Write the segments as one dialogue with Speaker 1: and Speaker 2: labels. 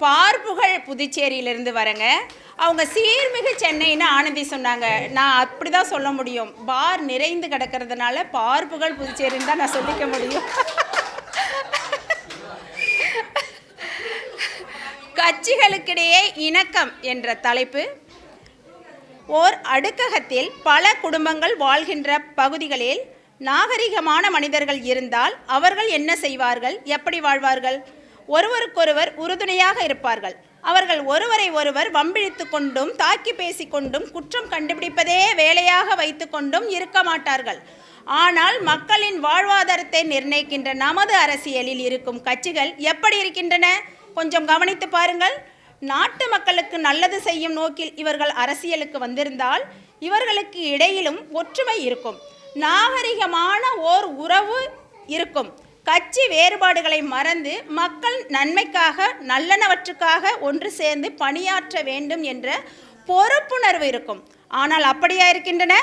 Speaker 1: பார்ப்புகழ் புதுச்சேரியிலேருந்து வரேங்க. அவங்க சீர்மிகு சென்னைன்னு ஆனந்தி சொன்னாங்க. நான் அப்படி தான் சொல்ல முடியும். பார் நிறைந்து கிடக்கிறதுனால பார்ப்புகழ் புதுச்சேரின்னு தான் நான் சொல்லிக்க முடியும். கட்சிகளுக்கிடையே இணக்கம் என்ற தலைப்பு. ஓர் அடுக்ககத்தில் பல குடும்பங்கள் வாழ்கின்ற பகுதிகளில் நாகரிகமான மனிதர்கள் இருந்தால் அவர்கள் என்ன செய்வார்கள்? எப்படி வாழ்வார்கள்? ஒருவருக்கொருவர் உறுதுணையாக இருப்பார்கள். அவர்கள் ஒருவரை ஒருவர் வம்பிழித்து கொண்டும் தாக்கி பேசிக்கொண்டும் குற்றம் கண்டுபிடிப்பதே வேலையாக வைத்து கொண்டும் இருக்க மாட்டார்கள். ஆனால் மக்களின் வாழ்வாதாரத்தை நிர்ணயிக்கின்ற நமது அரசியலில் இருக்கும் கட்சிகள் எப்படி இருக்கின்றன? கொஞ்சம் கவனித்து பாருங்கள். நாட்டு மக்களுக்கு நல்லது செய்யும் நோக்கில் இவர்கள் அரசியலுக்கு வந்திருந்தால் இவர்களுக்கு இடையிலும் ஒற்றுமை இருக்கும், நாகரிகமான ஓர் உறவு இருக்கும். கட்சி வேறுபாடுகளை மறந்து மக்கள் நன்மைக்காக நல்லனவற்றுக்காக ஒன்று சேர்ந்து பணியாற்ற வேண்டும் என்ற பொறுப்புணர்வு இருக்கும். ஆனால் அப்படியா இருக்கின்றன?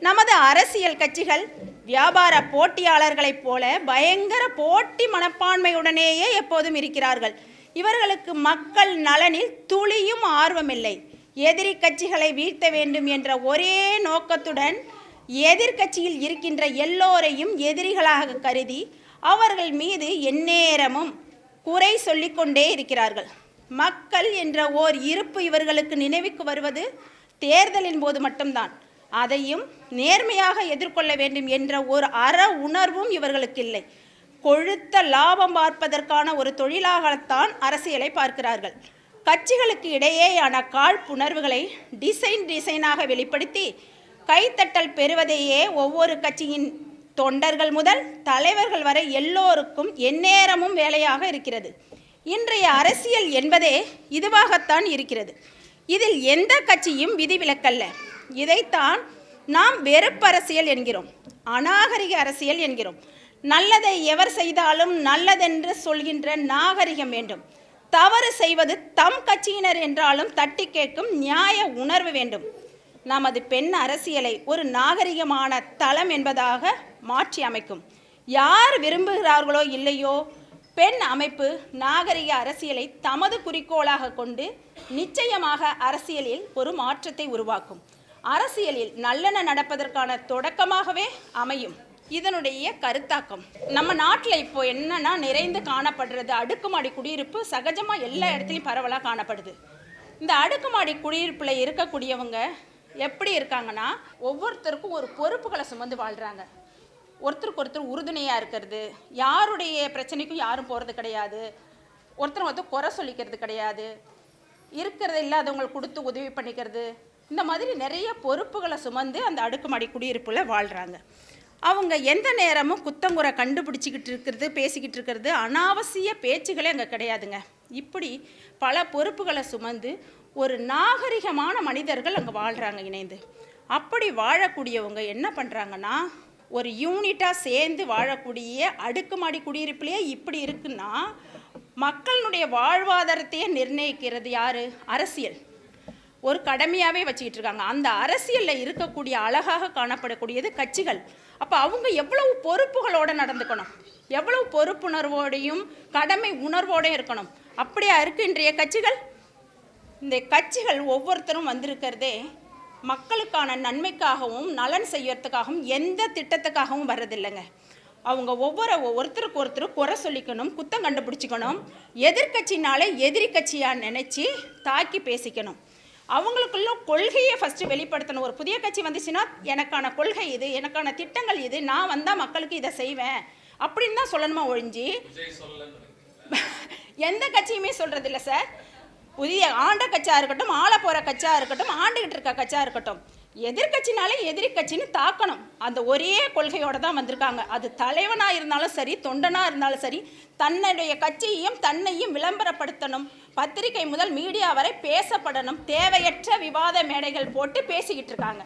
Speaker 1: நமது அரசியல் கட்சிகள் வியாபார போட்டியாளர்களைப் போல பயங்கர போட்டி மனப்பான்மையுடனேயே எப்போதும் இருக்கிறார்கள். இவர்களுக்கு மக்கள் நலனில் துளியும் ஆர்வமில்லை. எதிரி கட்சிகளை வீழ்த்த வேண்டும் என்ற ஒரே நோக்கத்துடன் எதிர்கட்சியில் இருக்கின்ற எல்லோரையும் எதிரிகளாக கருதி அவர்கள் மீது எந்நேரமும் குறை சொல்லிக்கொண்டே இருக்கிறார்கள். மக்கள் என்ற ஓர் இருப்பு இவர்களுக்கு நினைவுக்கு வருவது தேர்தலின் போது மட்டும்தான். அதையும் நேர்மையாக எதிர்கொள்ள வேண்டும் என்ற ஒரு அற உணர்வும் இவர்களுக்கு இல்லை. கொழுத்த லாபம் பார்ப்பதற்கான ஒரு தொழிலாகத்தான் அரசியலை பார்க்கிறார்கள். கட்சிகளுக்கு இடையேயான காழ்ப்புணர்வுகளை டிசைனாக வெளிப்படுத்தி கைத்தட்டல் பெறுவதையே ஒவ்வொரு கட்சியின் தொண்டர்கள் முதல் தலைவர்கள் வரை எல்லோருக்கும் எந்நேரமும் வேலையாக இருக்கிறது. இன்றைய அரசியல் என்பதே இதுவாகத்தான் இருக்கிறது. இதில் எந்த கட்சியும் விதிவிலக்கல்ல. இதைத்தான் நாம் வெறுப்பரசியல் என்கிறோம், அநாகரிக அரசியல் என்கிறோம். நல்லதை எவர் செய்தாலும் நல்லதென்று சொல்கின்ற நாகரிகம் வேண்டும். தவறு செய்வது தம் கட்சியினர் என்றாலும் தட்டி கேட்கும் நியாய உணர்வு வேண்டும். நமது பெண் அரசியலை ஒரு நாகரிகமான தளம் என்பதாக மாற்றி அமைக்கும். யார் விரும்புகிறார்களோ இல்லையோ, பெண் அமைப்பு நாகரிக அரசியலை தமது குறிக்கோளாக கொண்டு நிச்சயமாக அரசியலில் ஒரு மாற்றத்தை உருவாக்கும். அரசியலில் நல்லன நடப்பதற்கான தொடக்கமாகவே அமையும். இதனுடைய கருத்தாக்கம் நம்ம நாட்டில் இப்போ என்னன்னா நிறைந்து காணப்படுறது அடுக்குமாடி குடியிருப்பு. சகஜமாக எல்லா இடத்துலையும் பரவலாக காணப்படுது. இந்த அடுக்குமாடி குடியிருப்பில் இருக்கக்கூடியவங்க எப்படி இருக்காங்கன்னா, ஒவ்வொருத்தருக்கும் ஒரு பொறுப்புகளை சுமந்து வாழ்கிறாங்க. ஒருத்தருக்கு ஒருத்தர் உறுதுணையாக இருக்கிறது, யாருடைய பிரச்சனைக்கும் யாரும் போகிறது கிடையாது, ஒருத்தர் குறை சொல்லிக்கிறது கிடையாது, இருக்கிறது இல்லாதவங்களுக்கு கொடுத்து உதவி பண்ணிக்கிறது, இந்த மாதிரி நிறைய பொறுப்புகளை சுமந்து அந்த அடுக்குமாடி குடியிருப்பில் வாழ்கிறாங்க. அவங்க எந்த நேரமும் குத்தங்குறை கண்டுபிடிச்சிக்கிட்டு இருக்கிறது, பேசிக்கிட்டு இருக்கிறது, அனாவசிய பேச்சுகளே அங்கே கிடையாதுங்க. இப்படி பல பொறுப்புகளை சுமந்து ஒரு நாகரிகமான மனிதர்கள் அங்கே வாழ்கிறாங்க இணைந்து. அப்படி வாழக்கூடியவங்க என்ன பண்ணுறாங்கன்னா, ஒரு யூனிட்டாக சேர்ந்து வாழக்கூடிய அடுக்குமாடி குடியிருப்பிலே இப்படி இருக்குன்னா மக்களுடைய வாழ்வாதாரத்தையே நிர்ணயிக்கிறது யார்? அரசியல். ஒரு கடமையாகவே வச்சுக்கிட்டு இருக்காங்க. அந்த அரசியலில் இருக்கக்கூடிய அழகாக காணப்படக்கூடியது கட்சிகள். அப்போ அவங்க எவ்வளவு பொறுப்புகளோடு நடந்துக்கணும், எவ்வளவு பொறுப்புணர்வோடையும் கடமை உணர்வோடையும் இருக்கணும். அப்படியா இருக்குது இன்றைய கட்சிகள்? இந்த கட்சிகள் ஒவ்வொருத்தரும் வந்திருக்கிறதே மக்களுக்கான நன்மைக்காகவும் நலன் செய்யறதுக்காகவும் எந்த திட்டத்துக்காகவும் வர்றதில்லைங்க. அவங்க ஒருத்தருக்கு ஒருத்தர் குறை சொல்லிக்கணும், குத்தம் கண்டுபிடிச்சிக்கணும், எதிர்கட்சினாலே எதிரி கட்சியாக நினச்சி தாக்கி பேசிக்கணும். அவங்களுக்குள்ள கொள்கையை ஃபஸ்ட்டு வெளிப்படுத்தணும். ஒரு புதிய கட்சி வந்துச்சுன்னா எனக்கான கொள்கை இது, எனக்கான திட்டங்கள் இது, நான் வந்தால் மக்களுக்கு இதை செய்வேன் அப்படின்னு தான் சொல்லணுமா ஒழிஞ்சி எந்த கட்சியுமே சொல்கிறதில்ல சார். புதிய ஆண்ட கட்சியாக இருக்கட்டும், ஆள போகிற கட்சியாக இருக்கட்டும், ஆண்டுகிட்டு இருக்க கட்சியாக இருக்கட்டும், எதிர்கட்சினாலே எதிரி கட்சின்னு தாக்கணும். அந்த ஒரே கொள்கையோடு தான் வந்திருக்காங்க. அது தலைவனாக இருந்தாலும் சரி, தொண்டனாக இருந்தாலும் சரி, தன்னுடைய கட்சியையும் தன்னையும் விளம்பரப்படுத்தணும். பத்திரிகை முதல் மீடியா வரை பேசப்படணும். தேவையற்ற விவாத மேடைகள் போட்டு பேசிக்கிட்டு இருக்காங்க.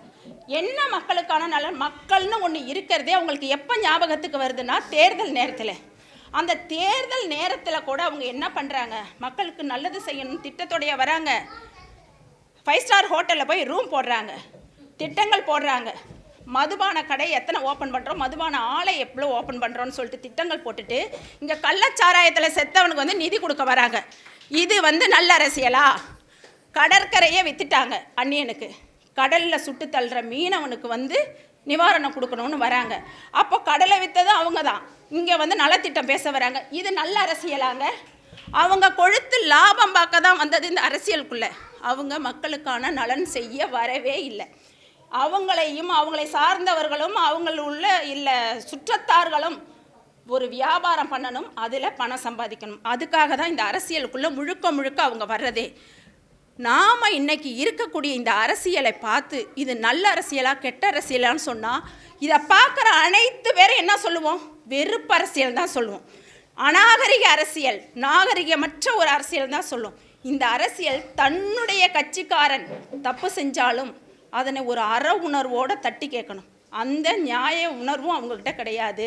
Speaker 1: என்ன மக்களுக்கான நலன்? மக்கள்னு ஒன்று இருக்கிறதே அவங்களுக்கு எப்போ ஞாபகத்துக்கு வருதுன்னா தேர்தல் நேரத்தில். அந்த தேர்தல் நேரத்தில் கூட அவங்க என்ன பண்ணுறாங்க? மக்களுக்கு நல்லது செய்யணும் திட்டத்தோடைய வராங்க. 5 ஸ்டார் ஹோட்டலில் போய் ரூம் போடுறாங்க, திட்டங்கள் போடுறாங்க. மதுபான கடை எத்தனை ஓப்பன் பண்ணுறோம், மதுபான ஆலை எவ்வளோ ஓப்பன் பண்ணுறோன்னு சொல்லிட்டு திட்டங்கள் போட்டுட்டு இங்கே கள்ளச்சாராயத்தில் செத்தவனுக்கு நிதி கொடுக்க வராங்க. இது நல்ல அரசியலா? கடற்கரையை வித்துட்டாங்க அந்நியனுக்கு, கடலில் சுட்டு தள்ளுற மீனவனுக்கு நிவாரணம் கொடுக்கணும்னு வராங்க. அப்போ கடலை வித்தது அவங்க தான், இங்கே நலத்திட்டம் பேச வராங்க. இது நல்ல அரசியலாங்க? அவங்க கொழுத்து லாபம் பார்க்க தான் வந்தது இந்த அரசியலுக்குள்ளே. அவங்க மக்களுக்கான நலன் செய்ய வரவே இல்லை. அவங்களையும் அவங்களை சார்ந்தவர்களும் அவங்களுள்ள இல்லை சுற்றத்தார்களும் ஒரு வியாபாரம் பண்ணணும், அதில் பணம் சம்பாதிக்கணும். அதுக்காக தான் இந்த அரசியலுக்குள்ளே முழுக்க முழுக்க அவங்க வர்றதே. நாம் இன்றைக்கி இருக்கக்கூடிய இந்த அரசியலை பார்த்து இது நல்ல அரசியலா கெட்ட அரசியலான்னு சொன்னால், இதை பார்க்குற அனைத்து பேரும் என்ன சொல்லுவோம்? வெறுப்பு அரசியல் தான் சொல்லுவோம். அநாகரிக அரசியல், நாகரிகமற்ற ஒரு அரசியல் தான் சொல்லும். இந்த அரசியல் தன்னுடைய கட்சிக்காரன் தப்பு செஞ்சாலும் அதனை ஒரு அற உணர்வோடு தட்டி கேட்கணும். அந்த நியாய உணர்வும் அவங்கக்கிட்ட கிடையாது.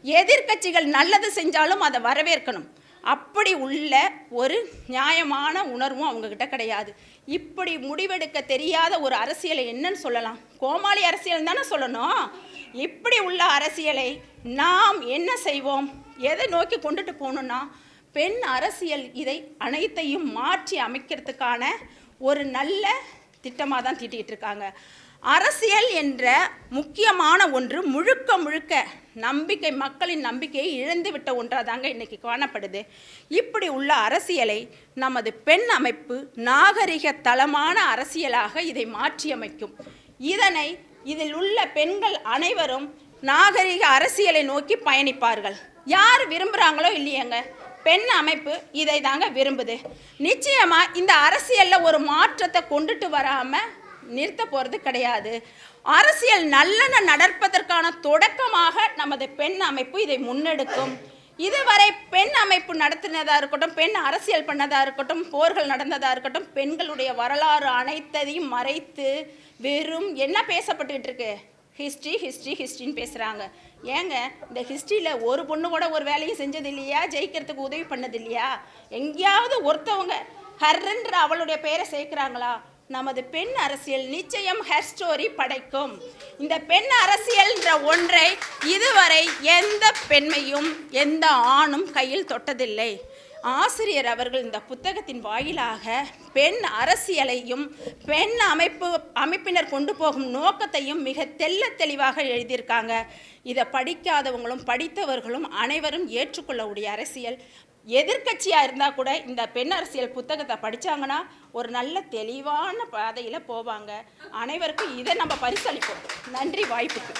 Speaker 1: எதிர்கட்சிகள் நல்லது செஞ்சாலும் அதை வரவேற்கணும். அப்படி உள்ள ஒரு நியாயமான உணர்வும் அவங்கக்கிட்ட கிடையாது. இப்படி முடிவெடுக்க தெரியாத ஒரு அரசியலை என்னன்னு சொல்லலாம்? கோமாளி அரசியல் தானே சொல்லணும். இப்படி உள்ள அரசியலை நாம் என்ன செய்வோம்? எதை நோக்கி கொண்டுட்டு போகணுன்னா, பெண் அரசியல் இதை அனைத்தையும் மாற்றி அமைக்கிறதுக்கான ஒரு நல்ல திட்டமாக தான் தீட்டிகிட்டு இருக்காங்க. அரசியல் என்ற முக்கியமான ஒன்று முழுக்க முழுக்க நம்பிக்கை, மக்களின் நம்பிக்கையை இழந்துவிட்ட ஒன்றாக தாங்க இன்றைக்கி காணப்படுது. இப்படி உள்ள அரசியலை நமது பெண் அமைப்பு நாகரிக தளமான அரசியலாக இதை மாற்றியமைக்கும். இதில் உள்ள பெண்கள் அனைவரும் நாகரிக அரசியலை நோக்கி பயணிப்பார்கள். யார் விரும்புகிறாங்களோ இல்லையங்க, பெண் அமைப்பு இதை தாங்க விரும்புது. நிச்சயமாக இந்த அரசியலில் ஒரு மாற்றத்தை கொண்டுட்டு வராமல் நிறுத்த போகிறது கிடையாது. அரசியல் நல்லெண்ண நடப்பதற்கான தொடக்கமாக நமது பெண் அமைப்பு இதை முன்னெடுக்கும். இதுவரை பெண் அமைப்பு நடத்தினதாக இருக்கட்டும், பெண் அரசியல் பண்ணதாக இருக்கட்டும், போர்கள் நடந்ததாக இருக்கட்டும், பெண்களுடைய வரலாறு அனைத்தையும் மறைத்து வெறும் என்ன பேசப்பட்டுக்கிட்டு இருக்கு? ஹிஸ்ட்ரின்னு பேசுகிறாங்க. ஏங்க, இந்த ஹிஸ்ட்ரியில் ஒரு பொண்ணு கூட ஒரு வேலையும் செஞ்சது இல்லையா? ஜெயிக்கிறதுக்கு உதவி பண்ணது இல்லையா? எங்கேயாவது ஒருத்தவங்க ஹர்ன்ற அவளுடைய பெயரை சேர்க்குறாங்களா? நமது பெண் அரசியல் நிச்சயம் ஹர் ஸ்டோரி படைக்கும். இந்த பெண் அரசியல்ன்ற ஒன்றை இதுவரை எந்த பெண்மையும் எந்த ஆணும் கையில் தொட்டதில்லை. ஆசிரியர் அவர்கள் இந்த புத்தகத்தின் வாயிலாக பெண் அரசியலையும் பெண் அமைப்பினர் கொண்டு போகும் நோக்கத்தையும் மிக தெளிவாக எழுதியிருக்காங்க. இதை படிக்காதவங்களும் படித்தவர்களும் அனைவரும் ஏற்றுக்கொள்ளக்கூடிய அரசியல். எதிர்கட்சியாக இருந்தால் கூட இந்த பெண் அரசியல் புத்தகத்தை படித்தாங்கன்னா ஒரு நல்ல தெளிவான பாதையில் போவாங்க. அனைவருக்கும் இதை நம்ம பரிசளிப்போம். நன்றி வாய்ப்புக்கு.